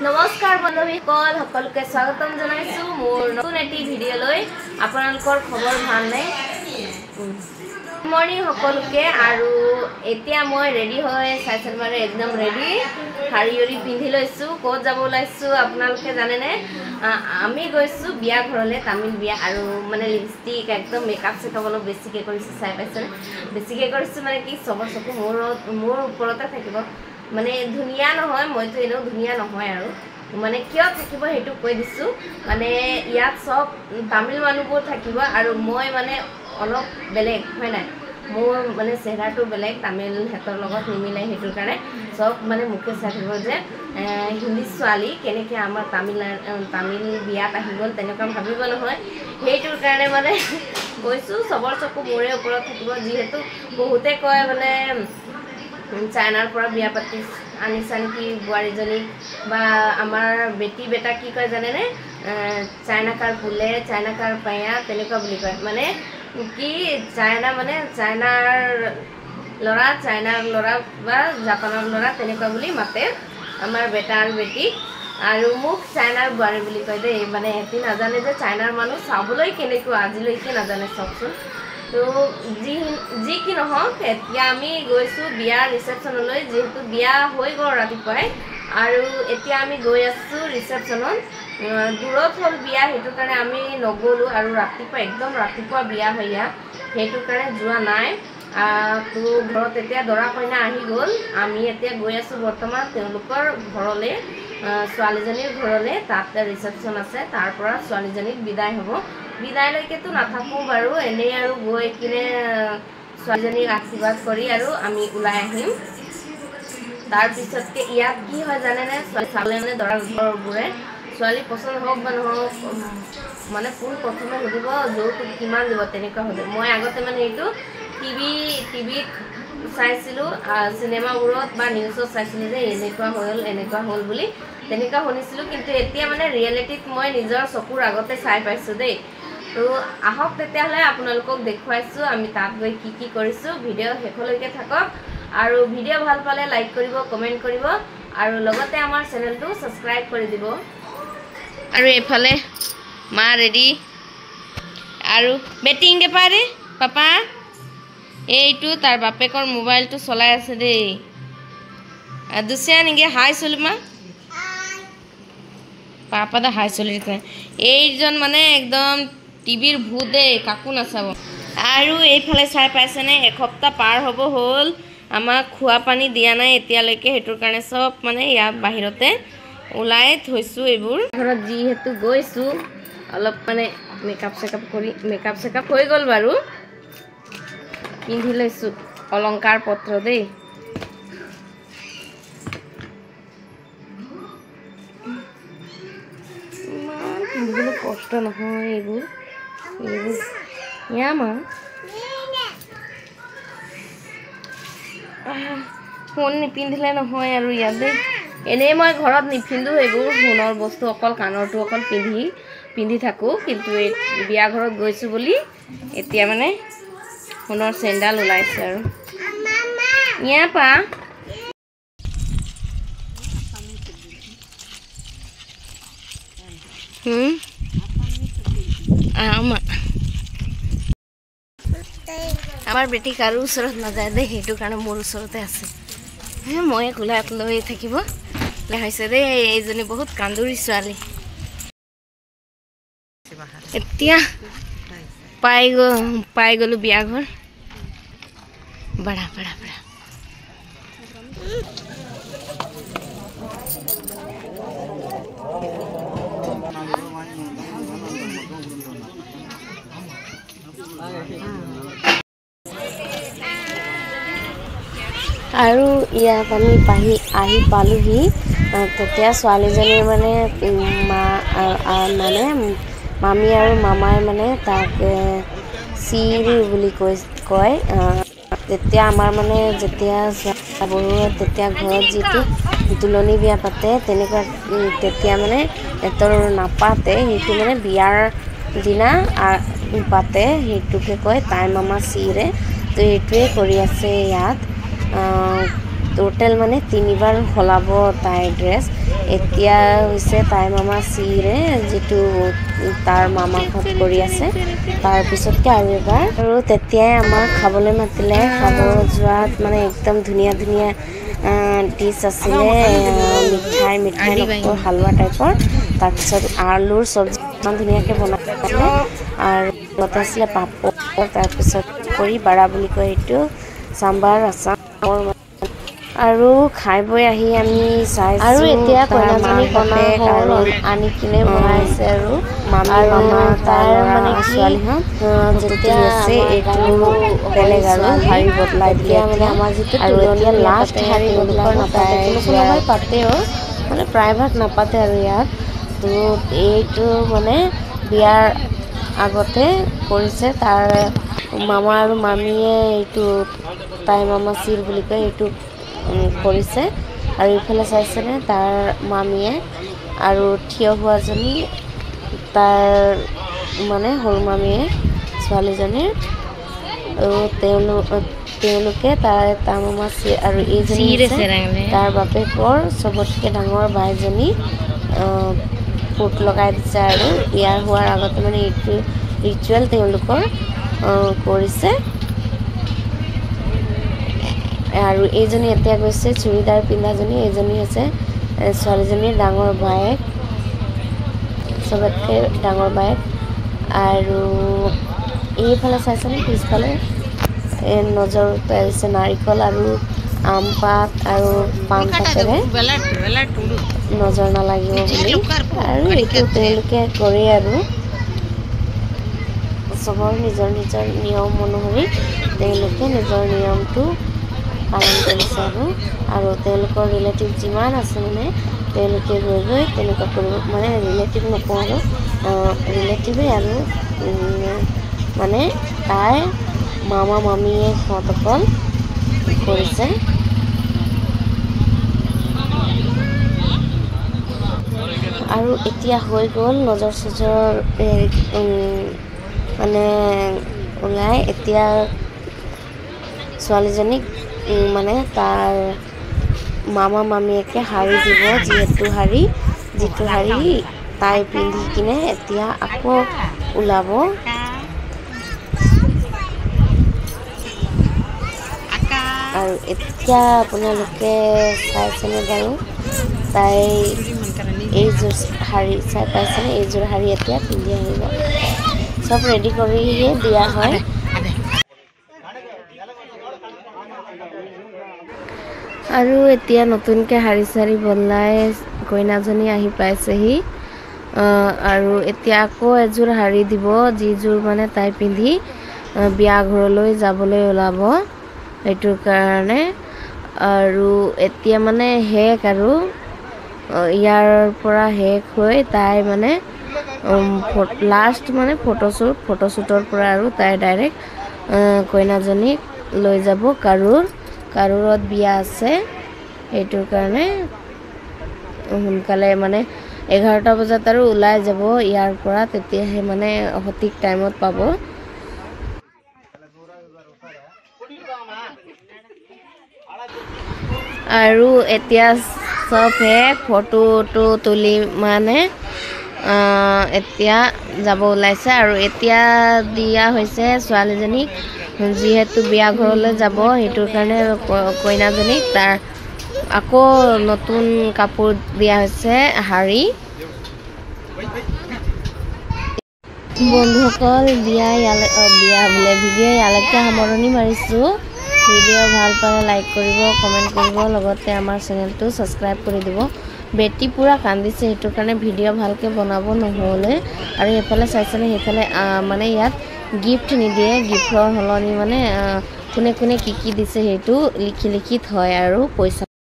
নমস্কাৰ বন্ধুসকল সকলোকে স্বাগতম জনাইছো মোৰ নতুন এটি ভিডিঅ'লৈ আপোনালোকৰ খবৰ ভালনে মৰ্নিং সকলোকে আৰু এতিয়া মই ৰেডি হৈ চাইছেন মানে একদম ৰেডি হাৰিয়ৰি পিন্ধি লৈছো ক'ত যাব ওলাইছো আপোনালোকে জানেনে আমি গৈছো বিয়া ঘৰলে তামিল বিয়া আৰু মানে লিপষ্টিক একদম মেকআপ সেটআপ অলপ বেছিকে কৰিছো চাই পাইছে বেছিকে কৰিছো মানে কি সবৰ চকু মোৰ ওপৰতে থাকিব মানে ধুনিয়া নহয় মইতো এনেও ধুনিয়া নহয় আৰু মানে কিয় থাকিব হেতু কৈ দিছো মানে ইয়াত সব তামিল মানুহবোৰ থাকিব আৰু মই মানে অলপ বেলেগ হয় নাই মোৰ মানে চেহাৰাটো বেলেগ তামিল হেতৰ লগত নিমিলে হেতুৰ কাৰণে সব মানে মুখে চাকিব যে হিন্দী ছোৱালী কেনেকে আমাৰ তামিল বিয়াত আহি গ'ল তেনেকুৱা ভাবিব নহয় হেতুৰ কাৰণে মানে কৈছো সবৰ চকু মোৰে ওপৰত থাকিব যিহেতু বহুতে কয় মানে চাইনাৰ পৰা বিয়া পাতি আনিছা নেকি বোৱাৰীজনী বা আমাৰ বেটি বেটা কি কয় জানেনে চাইনাকাৰ ফুলে চাইনাকাৰ পায়া তেনেকুৱা বুলি কয় মানে কি চাইনা মানে চাইনাৰ ল'ৰা বা জাপানৰ ল'ৰা তেনেকুৱা বুলি মাতে আমাৰ বেটা আৰু বেটি আৰু মোক চাইনাৰ বোৱাৰী বুলি কয় দেই মানে এটি নাজানে যে চাইনাৰ মানুহ চাবলৈ কেনেকুৱা আজিলৈকে নাজানে চবচোন তো যি কি নহওক এতিয়া আমি গৈছো বিয়া ৰিসেপশনলৈ যেহেতু বিয়া হৈ গ'ল ৰাতিপুৱাই আৰু এতিয়া আমি গৈ আছো ৰিসেপশনত দূৰত হ'ল বিয়া হেতু কাৰণে আমি নগলো আৰু ৰাতিপুৱা একদম ৰাতিপুৱা বিয়া হইয়া হেতু কাৰণে যোৱা নাই তো ঘৰত এতিয়া দৰা কইনা আহি গ'ল আমি এতিয়া গৈ আছো বৰ্তমান তেওঁলোকৰ ঘৰলে ছোৱালীজনীৰ ঘৰলে তাত ৰিসেপশন আছে তাৰ পৰা ছোৱালীজনীক বিদায় হ'ব বিদায়লৈকেতো নাথাকো বাৰু এনে আৰু গৈ কিনে ছোৱালীজনীক আশীৰ্বাদ কৰি আৰু আমি ওলাই আহিম তাৰ পিছতকে ইয়াত কি হয় জানেনে ছোৱালী মানে দৰা ঘৰবোৰে ছোৱালী পছন্দ হওক বা নহওক মানে কোন প্ৰথমে সুধিব যৌতুক কিমান দিব তেনেকুৱা হ'ব মই আগতে মানে এইটো টিভিত চাইছিলো সিনেমাবোৰত বা নিউজত চাইছিলো যে এনেকুৱা হ'ল বুলি তেনেকুৱা শুনিছিলো কিন্তু এতিয়া মানে ৰিয়েলিটিত মই নিজৰ চকুৰ আগতে চাই পাইছো দেই তো আহক তেতিয়াহ'লে আপোনালোকক দেখুৱাইছো আমি তাত গৈ কি কৰিছো ভিডিঅ' শেষলৈকে থাকক আৰু ভিডিঅ' ভাল পালে লাইক কৰিব কমেন্ট কৰিব আৰু লগতে আমাৰ চেনেলটো সাবস্ক্ৰাইব কৰি দিব আৰু এফালে মা ৰেডি আৰু বেটিং কে পাৰে পাপা এইটো তাৰ বাপেকৰ মোবাইলটো চলাই আছে দেই দুসিয়া নিগে হাই সলিমা পাপা দা হাই সলিছে এইজন মানে একদম টিভিৰ ভূতে কাকু নাচাব আৰু এইফালে চাই পাইছেনে এসপ্তাহ পাৰ হ'ব হ'ল আমাক খোৱা পানী দিয়া নাই এতিয়ালৈকে হেতুৰ কাৰণে সব মানে ইয়াত বাহিৰতে ওলাই থৈছো এইবোৰ ঘৰত যিহেতু গৈছো অলপ মানে মেকআপ চেকআপ হৈ গ'ল বাৰু পিন্ধি লৈছো অলংকাৰ পত্ৰ দেই পিন্ধিবলৈ কষ্ট নহয় এইবোৰ মা ফোন নিপিন্ধিলে নহয় আৰু ইয়াতে এনেই মই ঘৰত নিপিন্ধো এইবোৰ সোণৰ বস্তু অকল কাণৰটো অকল পিন্ধি থাকো কিন্তু এই বিয়া ঘৰত গৈছো বুলি এতিয়া মানে সোণৰ চেণ্ডাল ওলাইছে আৰু পা আমাৰ বেটি কাৰো ওচৰত নাযায় দেই সেইটো কাৰণে মোৰ ওচৰতে আছে মই কোলাত লৈ থাকিব হৈছে দেই এইজনী বহুত কান্দুৰী ছোৱালী এতিয়া পাই গ'লো বিয়া ঘৰ বড়া আৰু ইয়াত আমি আহি পালোহি তেতিয়া ছোৱালীজনীৰ মানে মানে মামী আৰু মামাই মানে তাক চিৰি বুলি কয় তেতিয়া আমাৰ মানে যেতিয়া তেতিয়া ঘৰত যিটো তুলনি বিয়া পাতে তেনেকুৱা তেতিয়া মানে এতৰ নাপাতে সেইটো মানে বিয়াৰ দিনা পাতে সেইটোকে কয় তাই মামা চিৰে তো এইটোৱে কৰি আছে ইয়াত টোটেল মানে 3বাৰ সলাব তাইৰ ড্ৰেছ এতিয়া হৈছে তাই মামা চিৰে যেটো তাৰ মামাকত কৰি আছে তাৰ পিছতকে আৰু এবাৰ আৰু তেতিয়াই আমাক খাবলৈ মাতিলে খাব যোৱাত মানে একদম ধুনীয়া ধুনীয়া ডিছ আছিলে মিঠাই নকওঁ হালৱা টাইপৰ তাৰপিছত আলুৰ চব্জি ইমান ধুনীয়াকৈ বনাইছিলে আৰু লগতে আছিলে পাপৰ তাৰপিছত কৰি বাৰা বুলি কয় এইটো চাম্বাৰ আচাৰ আৰু খাই বৈ আহি আমি চাইছোঁ আৰু এতিয়া কইনাজনী বনা হ'ল আনি কিনে বনাইছে আৰু মামা তাৰ মানে ছোৱালীহঁত যেতিয়া আছে এইটো বেলেগ আৰু শাৰী বদলাই দিয়া মানে আমাৰ যিটো আৰু এতিয়া লাষ্ট শাৰী বদলাব নাপায় কোনোবাই পাতেও মানে প্ৰায়ভাগ নাপাতে আৰু ইয়াত তো এইটো মানে বিয়াৰ আগতে কৰিছে তাৰ মামা আৰু মামীয়ে এইটো তাই মামা চিৰ বুলি কয় এইটো কৰিছে আৰু ইফালে চাইছেনে তাৰ মামীয়ে আৰু থিয় হোৱাজনী তাৰ মানে সৰু মামীয়ে ছোৱালীজনীৰ আৰু তেওঁলোকে তাৰ মামা চিৰ আৰু এইজনী তাৰ বাপেকৰ চবতকৈ ডাঙৰ বাইজনী ফুট লগাই দিছে আৰু বিয়া হোৱাৰ আগতে মানে এইটো ৰিচুৱেল তেওঁলোকৰ কৰিছে আৰু এইজনী এতিয়া গৈছে চুৰিদাৰ পিন্ধাজনী এইজনী হৈছে ছোৱালীজনীৰ ডাঙৰ বায়েক চবতকৈ ডাঙৰ বায়েক আৰু এইফালে চাইছেনে পিছফালে নজৰ পেলাইছে নাৰিকল আৰু আম পাত আৰু পাণ পাতেৰে নজৰ নালাগিব বুলি আৰু এইটো তেওঁলোকে কৰে আৰু চবৰ নিজৰ নিজৰ নিয়ম অনুসৰি তেওঁলোকে নিজৰ নিয়মটো পালন কৰিছে আৰু তেওঁলোকৰ ৰিলেটিভ যিমান আছে মানে তেওঁলোকে গৈ তেনেকুৱা কৰিব মানে ৰিলেটিভ নকওঁ আৰু ৰিলেটিভেই আৰু মানে তাই মামা মামীয়ে সিহঁতসকল কৰিছে আৰু এতিয়া হৈ গ'ল নজৰ চজৰ মানে ওলাই এতিয়া ছোৱালীজনীক মানে তাৰ মামা মামীয়েকে শাৰী দিব যিটো শাৰী তাই পিন্ধি কিনে এতিয়া আকৌ ওলাব আৰু এতিয়া আপোনালোকে চাইছেনে বাৰু তাই এইযোৰ শাৰী চাই পাইছেনে এইযোৰ শাৰী এতিয়া পিন্ধি আহিব চব ৰেডি কৰিহে দিয়া হয় আৰু এতিয়া নতুনকৈ শাৰী চাৰী বদলাই কইনাজনী আহি পাইছেহি আৰু এতিয়া আকৌ এযোৰ শাৰী দিব যিযোৰ মানে তাই পিন্ধি বিয়া ঘৰলৈ যাবলৈ ওলাব এইটোৰ কাৰণে আৰু এতিয়া মানে শেষ আৰু ইয়াৰ পৰা শেষ হৈ তাই মানে লাষ্ট মানে ফটোশ্বুটৰ পৰা আৰু তাই ডাইৰেক্ট কইনাজনীক লৈ যাব কাৰুৰত বিয়া আছে এইটোৰ কাৰণে সোনকালে মানে 11টা বজাত আৰু ওলাই যাব ইয়াৰ পৰা তেতিয়াহে মানে সঠিক টাইমত পাব আৰু এতিয়া চবে ফটোটো তুলি মানে এতিয়া যাব ওলাইছে আৰু এতিয়া দিয়া হৈছে ছোৱালীজনীক যিহেতু বিয়া ঘৰলৈ যাব সেইটোৰ কাৰণে কইনাজনীক তাৰ আকৌ নতুন কাপোৰ দিয়া হৈছে শাৰী বন্ধুসকল ভিডিঅ' ইয়ালৈকে সামৰণি মাৰিছোঁ ভিডিঅ' ভাল পালে লাইক কৰিব কমেণ্ট কৰিব লগতে আমাৰ চেনেলটো ছাবস্ক্ৰাইব কৰি দিব বেটি পুৰা কান্দিছে সেইটোৰ কাৰণে ভিডিঅ' ভালকৈ বনাব নহ'লে আৰু সেইফালে চাইছেনে সেইফালে মানে ইয়াত গিফ্ট নিদিয়ে গিফ্টৰ সলনি মানে কোনে কি দিছে সেইটো লিখি থয় আৰু পইচা